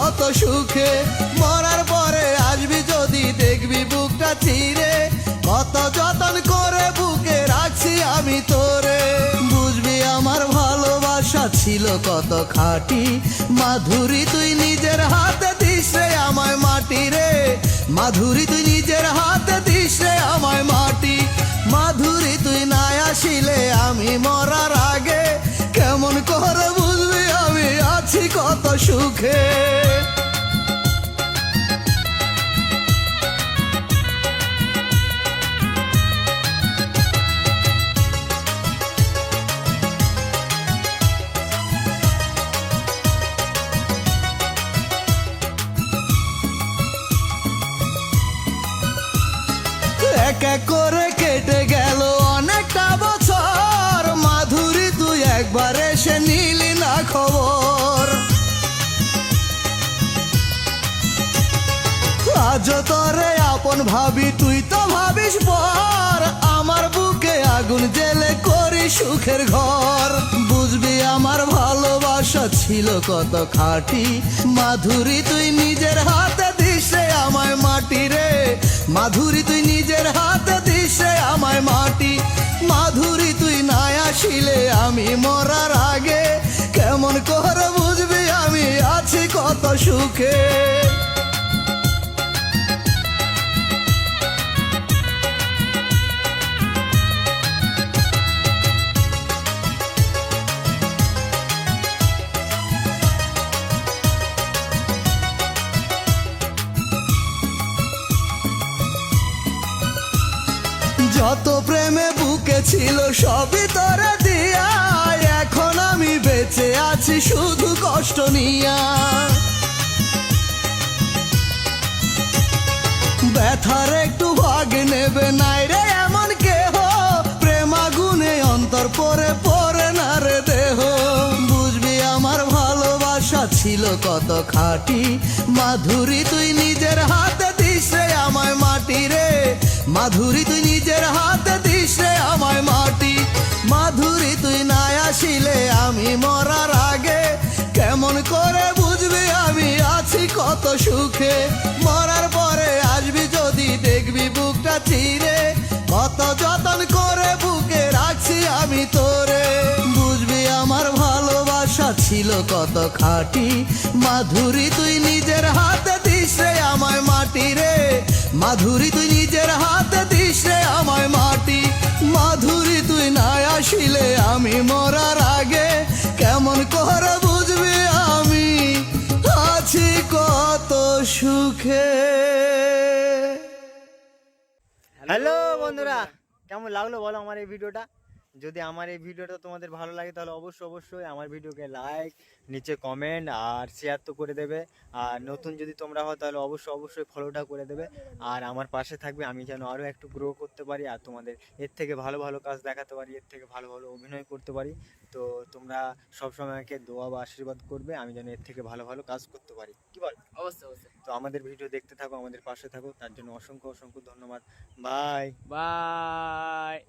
কত সুখে। মরার পরে আসবি যদি দেখবি বুকটা চিরে, কত যতন করে বুকে রাখছি আমি তোরে। বুঝবি আমার ভালোবাসা ছিল কত খাঁটি, মাধুরী তুই নিজের হাতে দিস রে আমায় মাটি রে। মাধুরী তুই নিজের হাতে দিস রে আমায় মাটি। মাধুরী তুই না আসিলে আমি মরার আগে কেমন করে বুঝবি আমি আছি কত সুখে। এক এক করে কেটে গেল অনেকটা বছর, মাধুরী তুই একবার এসে নিলি না খবর। আজ তোরে আপন ভাবি তুই তো ভাবিস পর, আমার বুকে আগুন জেলে করি সুখের ঘর। বুঝবি আমার ভালোবাসা ছিল কত খাঁটি, মাধুরী তুই নিজের হাতে দিস রে আমায় মাটি রে। মাধুরী তুই নিজের হাতে দিস রে আমায় মাটি। মাধুরী তুই না আসিলে আমি মরার আগে কেমন করে বুঝবি আমি আছি কত সুখে। যত প্রেমে বুকে ছিল সবই তোরে দিয়া, এখন আমি বেঁচে আছি শুধু কষ্ট নিয়া। ব্যথার একটু ভাগ নেবে নাই রে এমন কেহ, প্রেম আগুনে অন্তর পরে পরে না রে দেহ। বুঝবি আমার ভালোবাসা ছিল কত খাঁটি, মাধুরী তুই নিজের হাতে দিস রে আমায় মাটি রে। মাধুরী তুই নিজের হাতে দিস রে আমায় মাটি। মাধুরী তুই না আসিলে আমি মরার আগে কেমন করে বুঝবি আমি আছি কত সুখে। মরার পরে আসবি যদি দেখবি বুকটা চিরে, কত যতন করে বুকে রাখছি আমি তোরে। বুঝবি আমার ভালোবাসা ছিল কত খাঁটি, মাধুরী তুই নিজের হাতে দিস রে আমায় মাটি রে। মাধুরী তুই নিজের হাতে দিস রে আমায় মাটি। মাধুরী তুই না আসিলে আমি মরার আগে কেমন করে বুঝবি আমি আছি কত সুখে। হ্যালো বন্ধুরা, কেমন লাগলো বলো আমার এই ভিডিওটা? যদি আমার এই ভিডিওটা তোমাদের ভালো লাগে তাহলে অবশ্যই আমার ভিডিওকে লাইক, নিচে কমেন্ট আর শেয়ার তো করে দেবে। আর নতুন যদি তোমরা হও তাহলে অবশ্যই ফলোটা করে দেবে। আর আমার পাশে থাকবে, আমি যেন আরও একটু গ্রো করতে পারি আর তোমাদের এর থেকে ভালো ভালো কাজ দেখাতে পারি, এর থেকে ভালো ভালো অভিনয় করতে পারি। তো তোমরা সবসময় আমাকে দোয়া বা আশীর্বাদ করবে, আমি যেন এর থেকে ভালো ভালো কাজ করতে পারি। কি বল? অবশ্যই। তো আমাদের ভিডিও দেখতে থাকো, আমাদের পাশে থাকো, তার জন্য অসংখ্য ধন্যবাদ। Bye bye.